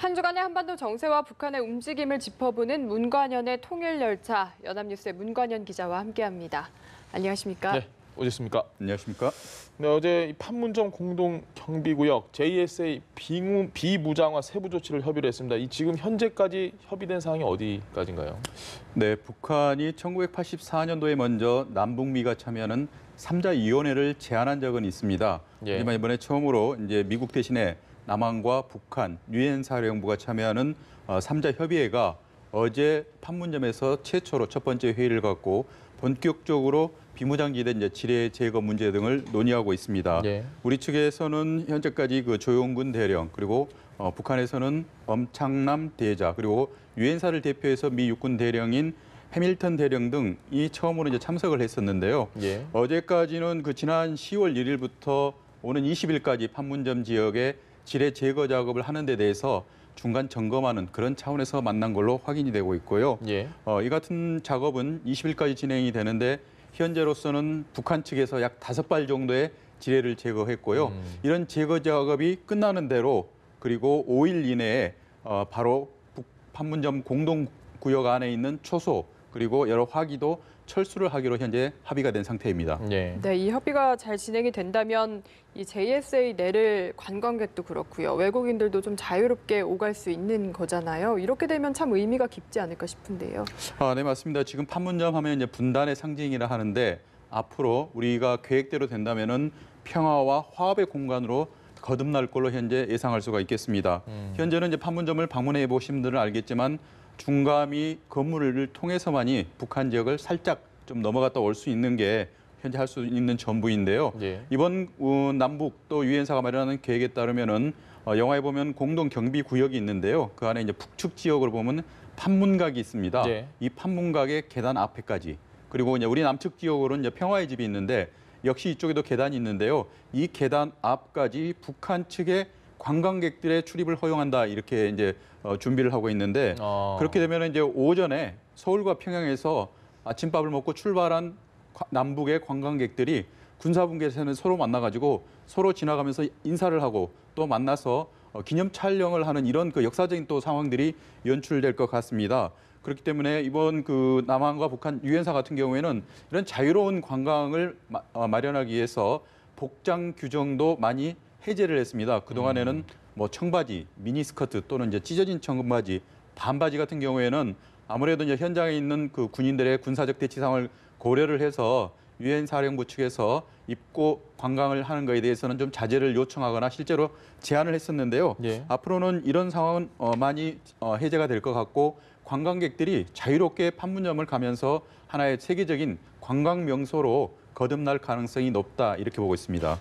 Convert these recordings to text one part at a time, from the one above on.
한 주간의 한반도 정세와 북한의 움직임을 짚어보는 문관연의 통일열차, 연합뉴스의 문관연 기자와 함께합니다. 안녕하십니까? 네, 오셨습니까? 안녕하십니까? 네, 어제 이 판문점 공동경비구역 JSA 비무장화 세부 조치를 협의를 했습니다. 이 지금 현재까지 협의된 사항이 어디까지인가요? 네, 북한이 1984년도에 먼저 남북미가 참여하는 3자 위원회를 제안한 적은 있습니다. 예. 하지만 이번에 처음으로 이제 미국 대신에 남한과 북한, 유엔 사령부가 참여하는 3자 협의회가 어제 판문점에서 최초로 첫 번째 회의를 갖고 본격적으로 비무장지대 이제 지뢰 제거 문제 등을 논의하고 있습니다. 예. 우리 측에서는 현재까지 그 조용근 대령 그리고 북한에서는 엄창남 대자 그리고 유엔사를 대표해서 미 육군 대령인 해밀턴 대령 등이 처음으로 이제 참석을 했었는데요. 예. 어제까지는 그 지난 10월 1일부터 오는 20일까지 판문점 지역에 지뢰 제거 작업을 하는 데 대해서 중간 점검하는 그런 차원에서 만난 걸로 확인이 되고 있고요. 예. 이 같은 작업은 20일까지 진행이 되는데 현재로서는 북한 측에서 약 5발 정도의 지뢰를 제거했고요. 이런 제거 작업이 끝나는 대로 그리고 5일 이내에 바로 판문점 공동구역 안에 있는 초소 그리고 여러 화기도 철수를 하기로 현재 합의가 된 상태입니다. 예. 네, 이 협의가 잘 진행이 된다면 이 JSA 내를 관광객도 그렇고요. 외국인들도 좀 자유롭게 오갈 수 있는 거잖아요. 이렇게 되면 참 의미가 깊지 않을까 싶은데요. 네, 맞습니다. 지금 판문점 하면 이제 분단의 상징이라 하는데 앞으로 우리가 계획대로 된다면은 평화와 화합의 공간으로 거듭날 걸로 현재 예상할 수가 있겠습니다. 현재는 이제 판문점을 방문해 보신 분들은 알겠지만 중감이 건물을 통해서만이 북한 지역을 살짝 좀 넘어갔다 올 수 있는 게 현재 할 수 있는 전부인데요. 예. 이번 남북 또 유엔사가 마련하는 계획에 따르면은 영화에 보면 공동 경비 구역이 있는데요. 그 안에 이제 북측 지역으로 보면 판문각이 있습니다. 예. 이 판문각의 계단 앞에까지 그리고 이제 우리 남측 지역으로는 이제 평화의 집이 있는데 역시 이쪽에도 계단이 있는데요. 이 계단 앞까지 북한 측의 관광객들의 출입을 허용한다 이렇게 이제 준비를 하고 있는데 그렇게 되면 이제 오전에 서울과 평양에서 아침밥을 먹고 출발한 남북의 관광객들이 군사분계선에서 서로 만나가지고 서로 지나가면서 인사를 하고 또 만나서 기념 촬영을 하는 이런 그 역사적인 또 상황들이 연출될 것 같습니다. 그렇기 때문에 이번 그 남한과 북한 유엔사 같은 경우에는 이런 자유로운 관광을 마련하기 위해서 복장 규정도 많이 해제를 했습니다. 그동안에는 뭐 청바지, 미니스커트 또는 이제 찢어진 청바지, 반바지 같은 경우에는 아무래도 이제 현장에 있는 그 군인들의 군사적 대치 상황을 고려를 해서 유엔 사령부 측에서 입고 관광을 하는 것에 대해서는 좀 자제를 요청하거나 실제로 제안을 했었는데요. 예. 앞으로는 이런 상황은 많이 해제가 될 것 같고 관광객들이 자유롭게 판문점을 가면서 하나의 세계적인 관광 명소로 거듭날 가능성이 높다 이렇게 보고 있습니다.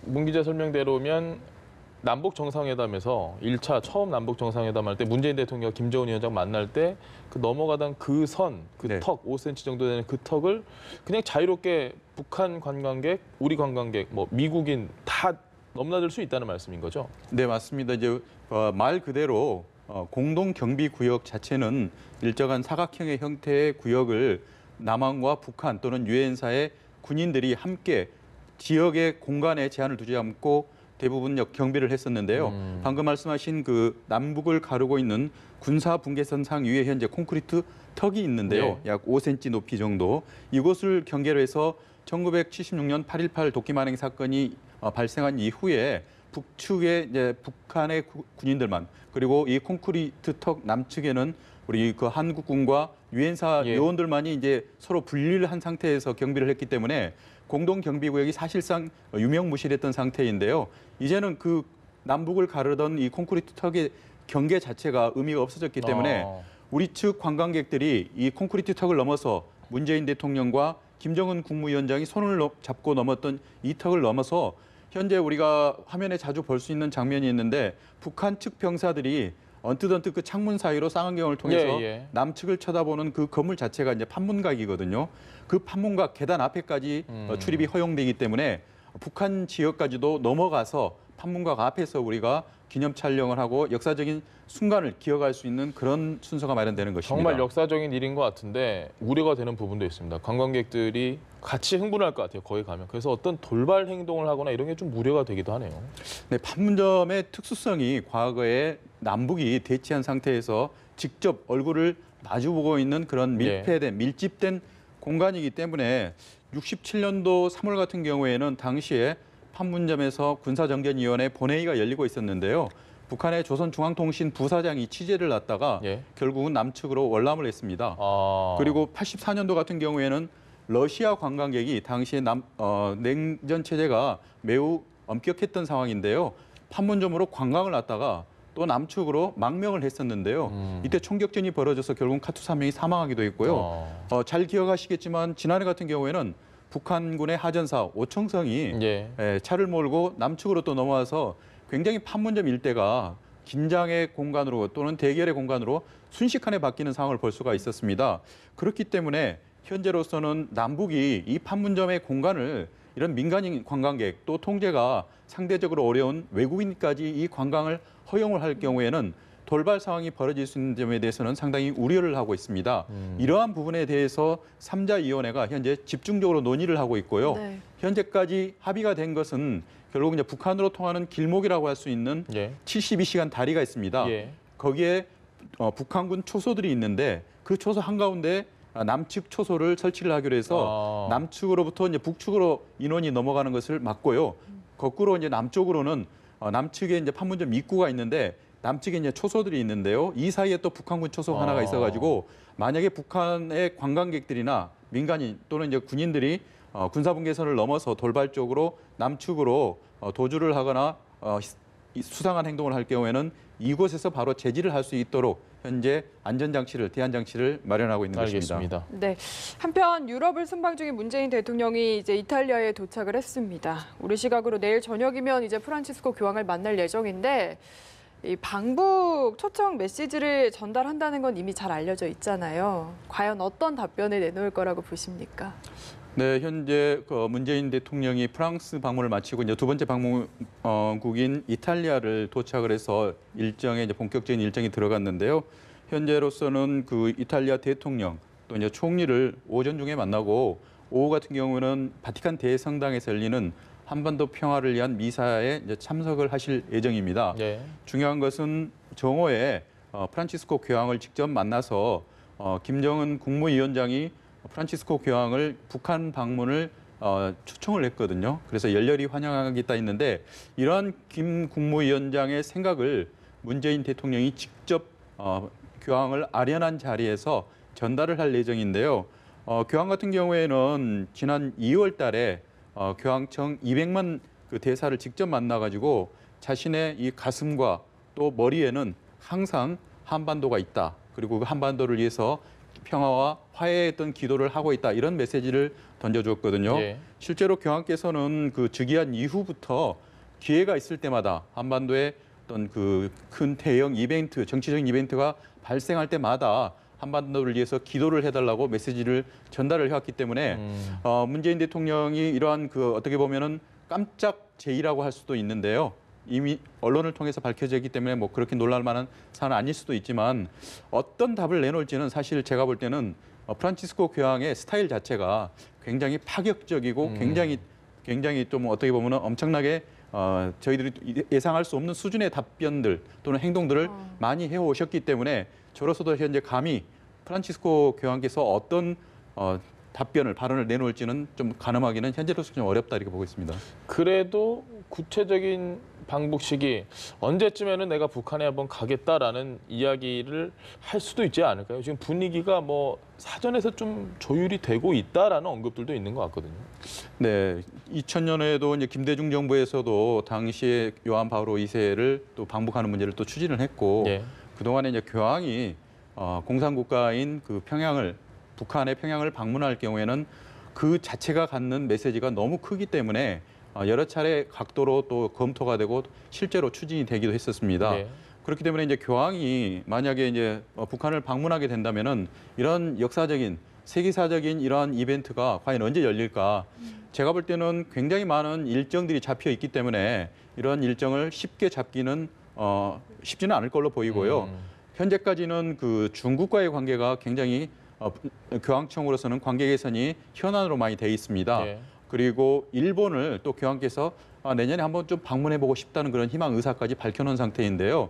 문 기자 설명대로면 남북 정상회담에서 1차 처음 남북 정상회담 할 때 문재인 대통령 김정은 위원장 만날 때 그 넘어가던 그 선, 그 네. 턱 5cm 정도 되는 그 턱을 그냥 자유롭게 북한 관광객, 우리 관광객, 뭐 미국인 다 넘나들 수 있다는 말씀인 거죠? 네, 맞습니다. 이제 말 그대로 공동 경비 구역 자체는 일정한 사각형의 형태의 구역을 남한과 북한 또는 유엔사의 군인들이 함께 지역의 공간에 제한을 두지 않고 대부분 경비를 했었는데요. 방금 말씀하신 그 남북을 가르고 있는 군사 분계선 상 위에 현재 콘크리트 턱이 있는데요. 네. 약 5cm 높이 정도. 이곳을 경계로 해서 1976년 8.18 도끼만행 사건이 발생한 이후에 북측에 이제 북한의 군인들만 그리고 이 콘크리트 턱 남측에는 우리 그 한국군과 유엔사 예. 요원들만이 이제 서로 분리를 한 상태에서 경비를 했기 때문에 공동 경비 구역이 사실상 유명무실했던 상태인데요. 이제는 그 남북을 가르던 이 콘크리트 턱의 경계 자체가 의미가 없어졌기 때문에 우리 측 관광객들이 이 콘크리트 턱을 넘어서 문재인 대통령과 김정은 국무위원장이 손을 잡고 넘었던 이 턱을 넘어서 현재 우리가 화면에 자주 볼 수 있는 장면이 있는데 북한 측 병사들이 언뜻 그 창문 사이로 쌍안경을 통해서 남측을 쳐다보는 그 건물 자체가 이제 판문각이거든요. 그 판문각 계단 앞에까지 출입이 허용되기 때문에 북한 지역까지도 넘어가서 판문각 앞에서 우리가 기념 촬영을 하고 역사적인 순간을 기억할 수 있는 그런 순서가 마련되는 것입니다. 정말 역사적인 일인 것 같은데 우려가 되는 부분도 있습니다. 관광객들이 같이 흥분할 것 같아요. 거기 가면. 그래서 어떤 돌발 행동을 하거나 이런 게 좀 우려가 되기도 하네요. 네, 판문점의 특수성이 과거에 남북이 대치한 상태에서 직접 얼굴을 마주보고 있는 그런 밀폐된, 밀집된 공간이기 때문에 67년도 3월 같은 경우에는 당시에 판문점에서 군사정전위원회 본회의가 열리고 있었는데요. 북한의 조선중앙통신 부사장이 취재를 났다가 결국은 남측으로 월남을 했습니다. 그리고 84년도 같은 경우에는 러시아 관광객이 당시에 냉전 체제가 매우 엄격했던 상황인데요. 판문점으로 관광을 왔다가 또 남측으로 망명을 했었는데요. 이때 총격전이 벌어져서 결국 카투사 한 명이 사망하기도 했고요. 잘 기억하시겠지만 지난해 같은 경우에는 북한군의 하전사 오청성이 차를 몰고 남측으로 또 넘어와서 굉장히 판문점 일대가 긴장의 공간으로 또는 대결의 공간으로 순식간에 바뀌는 상황을 볼 수가 있었습니다. 그렇기 때문에 현재로서는 남북이 이 판문점의 공간을 이런 민간인 관광객 또 통제가 상대적으로 어려운 외국인까지 이 관광을 허용을 할 경우에는 돌발 상황이 벌어질 수 있는 점에 대해서는 상당히 우려를 하고 있습니다. 이러한 부분에 대해서 3자위원회가 현재 집중적으로 논의를 하고 있고요. 현재까지 합의가 된 것은 결국 이제 북한으로 통하는 길목이라고 할 수 있는 72시간 다리가 있습니다. 거기에 북한군 초소들이 있는데 그 초소 한가운데 남측 초소를 설치를 하기로 해서 남측으로부터 이제 북측으로 인원이 넘어가는 것을 막고요. 거꾸로 이제 남쪽으로는 남측에 이제 판문점 입구가 있는데 남측에 이제 초소들이 있는데요. 이 사이에 또 북한군 초소 하나가 있어가지고 만약에 북한의 관광객들이나 민간인 또는 이제 군인들이 군사분계선을 넘어서 돌발적으로 남측으로 도주를 하거나 수상한 행동을 할 경우에는 이곳에서 바로 제지를 할 수 있도록 현재 안전장치를, 대안장치를 마련하고 있는 것입니다. 네, 한편 유럽을 순방 중인 문재인 대통령이 이제 이탈리아에 도착을 했습니다. 우리 시각으로 내일 저녁이면 이제 프란치스코 교황을 만날 예정인데 이 방북 초청 메시지를 전달한다는 건 이미 잘 알려져 있잖아요. 과연 어떤 답변을 내놓을 거라고 보십니까? 네, 현재 문재인 대통령이 프랑스 방문을 마치고 이제 두 번째 방문국인 이탈리아를 도착을 해서 일정에 이제 본격적인 일정이 들어갔는데요. 현재로서는 그 이탈리아 대통령 또 이제 총리를 오전 중에 만나고 오후 같은 경우는 바티칸 대성당에서 열리는 한반도 평화를 위한 미사에 이제 참석을 하실 예정입니다. 중요한 것은 정오에 프란치스코 교황을 직접 만나서 김정은 국무위원장이 프란치스코 교황을 북한 방문을 초청을 했거든요. 그래서 열렬히 환영하겠다 했는데 이러한 김 국무위원장의 생각을 문재인 대통령이 직접 교황을 아련한 자리에서 전달을 할 예정인데요. 교황 같은 경우에는 지난 2월 달에 교황청 200만 그 대사를 직접 만나가지고 자신의 이 가슴과 또 머리에는 항상 한반도가 있다. 그리고 그 한반도를 위해서 평화와 화해의 어떤 기도를 하고 있다. 이런 메시지를 던져주었거든요. 실제로 교황께서는 그 즉위한 이후부터 기회가 있을 때마다 한반도에 어떤 그 큰 대형 이벤트, 정치적인 이벤트가 발생할 때마다 한반도를 위해서 기도를 해달라고 메시지를 전달을 해왔기 때문에 문재인 대통령이 이러한 그 어떻게 보면은 깜짝 제의라고 할 수도 있는데요. 이미 언론을 통해서 밝혀졌기 때문에 뭐 그렇게 놀랄 만한 사안은 아닐 수도 있지만 어떤 답을 내놓을지는 사실 제가 볼 때는 프란치스코 교황의 스타일 자체가 굉장히 파격적이고 굉장히 좀 어떻게 보면은 엄청나게 저희들이 예상할 수 없는 수준의 답변들 또는 행동들을 많이 해오셨기 때문에 저로서도 현재 감히 프란치스코 교황께서 어떤 답변을, 발언을 내놓을지는 좀 가늠하기는 현재로서 좀 어렵다 이렇게 보고 있습니다. 그래도 구체적인 방북 시기 언제쯤에는 내가 북한에 한번 가겠다라는 이야기를 할 수도 있지 않을까요? 지금 분위기가 뭐 사전에서 좀 조율이 되고 있다라는 언급들도 있는 것 같거든요. 네, 2000년에도 이제 김대중 정부에서도 당시에 요한 바오로 2세를 또 방북하는 문제를 또 추진을 했고 그동안에 이제 교황이 공산국가인 그 북한의 평양을 방문할 경우에는 그 자체가 갖는 메시지가 너무 크기 때문에 여러 차례 각도로 또 검토가 되고 실제로 추진이 되기도 했었습니다. 그렇기 때문에 이제 교황이 만약에 이제 북한을 방문하게 된다면은 이런 역사적인 세계사적인 이러한 이벤트가 과연 언제 열릴까? 제가 볼 때는 굉장히 많은 일정들이 잡혀 있기 때문에 이런 일정을 쉽게 잡기는 쉽지는 않을 걸로 보이고요. 현재까지는 그 중국과의 관계가 굉장히 교황청으로서는 관계 개선이 현안으로 많이 돼 있습니다. 예. 그리고 일본을 또 교황께서 내년에 한번 좀 방문해보고 싶다는 그런 희망 의사까지 밝혀놓은 상태인데요.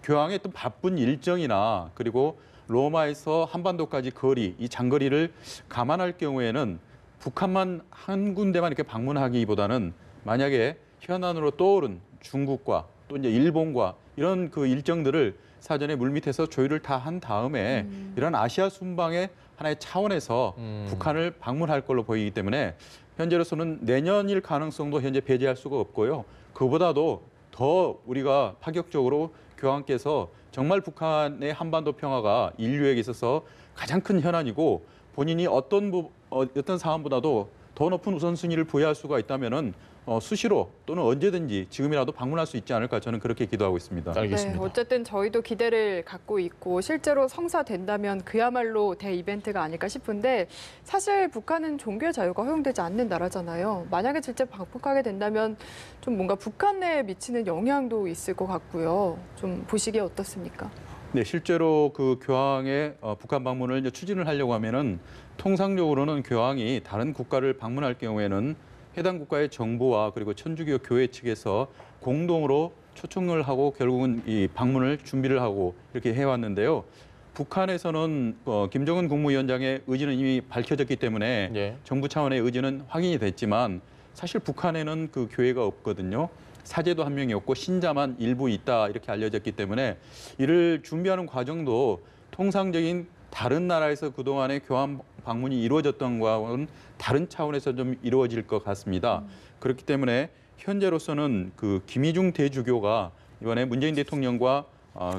교황의 또 바쁜 일정이나 그리고 로마에서 한반도까지 거리, 이 장거리를 감안할 경우에는 북한만 한 군데만 이렇게 방문하기보다는 만약에 현안으로 떠오른 중국과 또 이제 일본과 이런 그 일정들을 사전에 물밑에서 조율을 다 한 다음에 이런 아시아 순방의 하나의 차원에서 북한을 방문할 걸로 보이기 때문에 현재로서는 내년일 가능성도 현재 배제할 수가 없고요. 그보다도 더 우리가 파격적으로 교황께서 정말 북한의 한반도 평화가 인류에게 있어서 가장 큰 현안이고 본인이 어떤 사안보다도 더 높은 우선순위를 부여할 수가 있다면은 수시로 또는 언제든지 지금이라도 방문할 수 있지 않을까 저는 그렇게 기도하고 있습니다. 알겠습니다. 네, 어쨌든 저희도 기대를 갖고 있고 실제로 성사된다면 그야말로 대이벤트가 아닐까 싶은데 사실 북한은 종교의 자유가 허용되지 않는 나라잖아요. 만약에 실제 방북하게 된다면 좀 뭔가 북한 내에 미치는 영향도 있을 것 같고요. 좀 보시기에 어떻습니까? 네, 실제로 그 교황의 북한 방문을 이제 추진을 하려고 하면은 통상적으로는 교황이 다른 국가를 방문할 경우에는 해당 국가의 정부와 그리고 천주교 교회 측에서 공동으로 초청을 하고 결국은 이 방문을 준비를 하고 이렇게 해왔는데요. 북한에서는 김정은 국무위원장의 의지는 이미 밝혀졌기 때문에 예. 정부 차원의 의지는 확인이 됐지만 사실 북한에는 그 교회가 없거든요. 사제도 한 명이 없고 신자만 일부 있다 이렇게 알려졌기 때문에 이를 준비하는 과정도 통상적인 다른 나라에서 그동안의 교황 방문이 이루어졌던 것과는 다른 차원에서 좀 이루어질 것 같습니다. 그렇기 때문에 현재로서는 그 김희중 대주교가 이번에 문재인 대통령과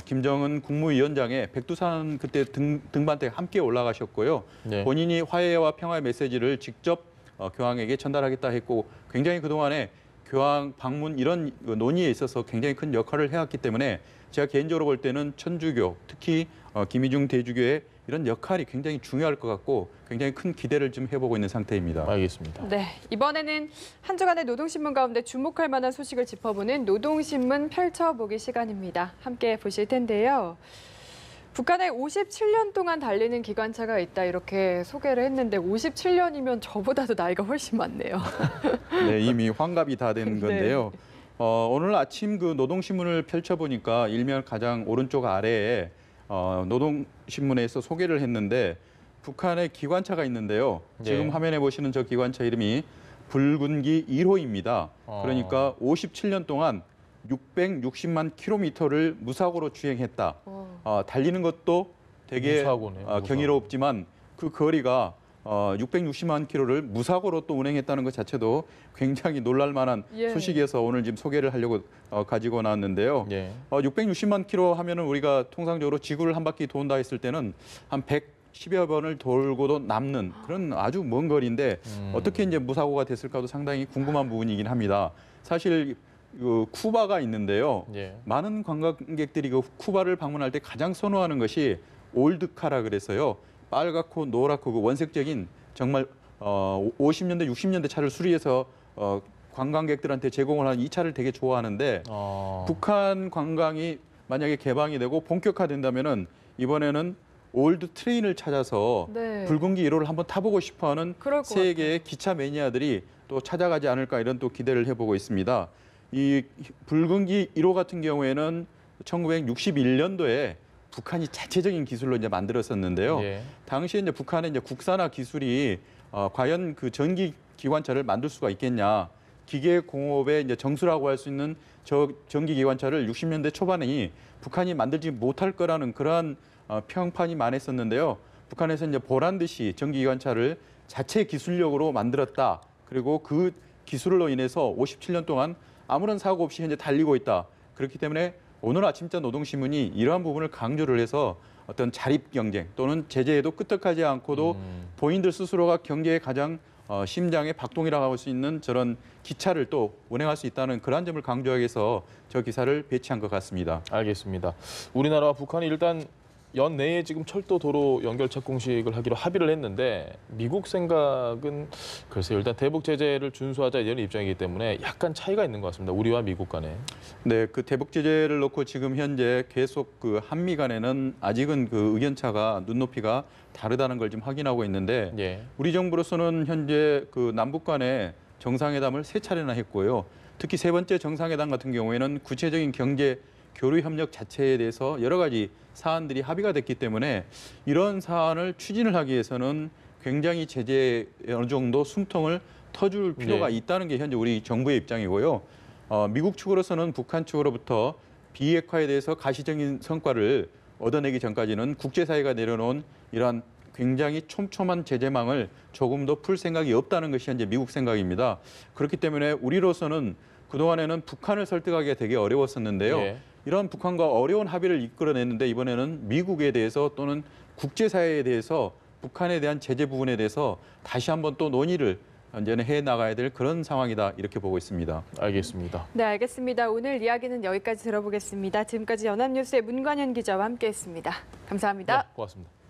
김정은 국무위원장의 백두산 그때 등반대 함께 올라가셨고요. 네. 본인이 화해와 평화의 메시지를 직접 교황에게 전달하겠다 했고 굉장히 그동안에 교황 방문 이런 논의에 있어서 굉장히 큰 역할을 해왔기 때문에 제가 개인적으로 볼 때는 천주교 특히 김희중 대주교의 이런 역할이 굉장히 중요할 것 같고 굉장히 큰 기대를 좀 해보고 있는 상태입니다. 알겠습니다. 네, 이번에는 한 주간의 노동신문 가운데 주목할 만한 소식을 짚어보는 노동신문 펼쳐보기 시간입니다. 함께 보실 텐데요. 북한에 57년 동안 달리는 기관차가 있다 이렇게 소개를 했는데 57년이면 저보다도 나이가 훨씬 많네요. 네, 이미 환갑이 다 된 건데요. 오늘 아침 그 노동신문을 펼쳐보니까 일면 가장 오른쪽 아래에 노동신문에서 소개를 했는데 북한의 기관차가 있는데요. 지금 네. 화면에 보시는 저 기관차 이름이 붉은기 1호입니다. 그러니까 57년 동안 660만 킬로미터를 무사고로 주행했다. 달리는 것도 되게 무사고네요, 경이롭지만 그 거리가 660만 킬로를 무사고로 또 운행했다는 것 자체도 굉장히 놀랄만한 예. 소식이어서 오늘 지금 소개를 하려고 가지고 나왔는데요. 예. 660만 킬로 하면은 우리가 통상적으로 지구를 한 바퀴 돈다 했을 때는 한 110여 번을 돌고도 남는 그런 아주 먼 거리인데 어떻게 이제 무사고가 됐을까도 상당히 궁금한 부분이긴 합니다. 사실 그 쿠바가 있는데요. 예. 많은 관광객들이 그 쿠바를 방문할 때 가장 선호하는 것이 올드카라 그래서요. 빨갛고 노랗고 그 원색적인 정말 50년대, 60년대 차를 수리해서 관광객들한테 제공을 하는 이 차를 되게 좋아하는데 북한 관광이 만약에 개방이 되고 본격화된다면은 이번에는 올드 트레인을 찾아서 네. 붉은기 1호를 한번 타보고 싶어하는 그럴 것 세계의 기차 매니아들이 또 찾아가지 않을까 이런 또 기대를 해보고 있습니다. 이 붉은기 1호 같은 경우에는 1961년도에 북한이 자체적인 기술로 이제 만들었었는데요. 예. 당시에 이제 북한의 이제 국산화 기술이 과연 그 전기 기관차를 만들 수가 있겠냐? 기계 공업의 이제 정수라고 할 수 있는 저 전기 기관차를 60년대 초반에 북한이 만들지 못할 거라는 그러한 평판이 많았었는데요. 북한에서 이제 보란 듯이 전기 기관차를 자체 기술력으로 만들었다. 그리고 그 기술로 인해서 57년 동안 아무런 사고 없이 현재 달리고 있다. 그렇기 때문에 오늘 아침자 노동신문이 이러한 부분을 강조를 해서 어떤 자립 경쟁 또는 제재에도 끄떡하지 않고도 본인들 스스로가 경제의 가장 심장의 박동이라고 할 수 있는 저런 기차를 또 운행할 수 있다는 그러한 점을 강조하기 위해서 저 기사를 배치한 것 같습니다. 알겠습니다. 우리나라와 북한이 일단 연내에 지금 철도 도로 연결 착공식을 하기로 합의를 했는데 미국 생각은 글쎄요. 일단 대북 제재를 준수하자 이런 입장이기 때문에 약간 차이가 있는 것 같습니다. 우리와 미국 간에. 네, 그 대북 제재를 놓고 지금 현재 계속 그 한미 간에는 아직은 그 의견 차가 눈높이가 다르다는 걸 지금 확인하고 있는데 예. 우리 정부로서는 현재 그 남북 간의 정상회담을 3차례나 했고요. 특히 3번째 정상회담 같은 경우에는 구체적인 경제 교류 협력 자체에 대해서 여러 가지 사안들이 합의가 됐기 때문에 이런 사안을 추진을 하기 위해서는 굉장히 제재에 어느 정도 숨통을 터줄 필요가 네. 있다는 게 현재 우리 정부의 입장이고요. 미국 측으로서는 북한 측으로부터 비핵화에 대해서 가시적인 성과를 얻어내기 전까지는 국제사회가 내려놓은 이러한 굉장히 촘촘한 제재망을 조금 더 풀 생각이 없다는 것이 현재 미국 생각입니다. 그렇기 때문에 우리로서는 그동안에는 북한을 설득하기가 되게 어려웠었는데요. 예. 이런 북한과 어려운 합의를 이끌어냈는데 이번에는 미국에 대해서 또는 국제사회에 대해서 북한에 대한 제재 부분에 대해서 다시 한번 또 논의를 언제는 해 나가야 될 그런 상황이다 이렇게 보고 있습니다. 알겠습니다. 네, 알겠습니다. 오늘 이야기는 여기까지 들어보겠습니다. 지금까지 연합뉴스의 문관현 기자와 함께했습니다. 감사합니다. 네, 고맙습니다.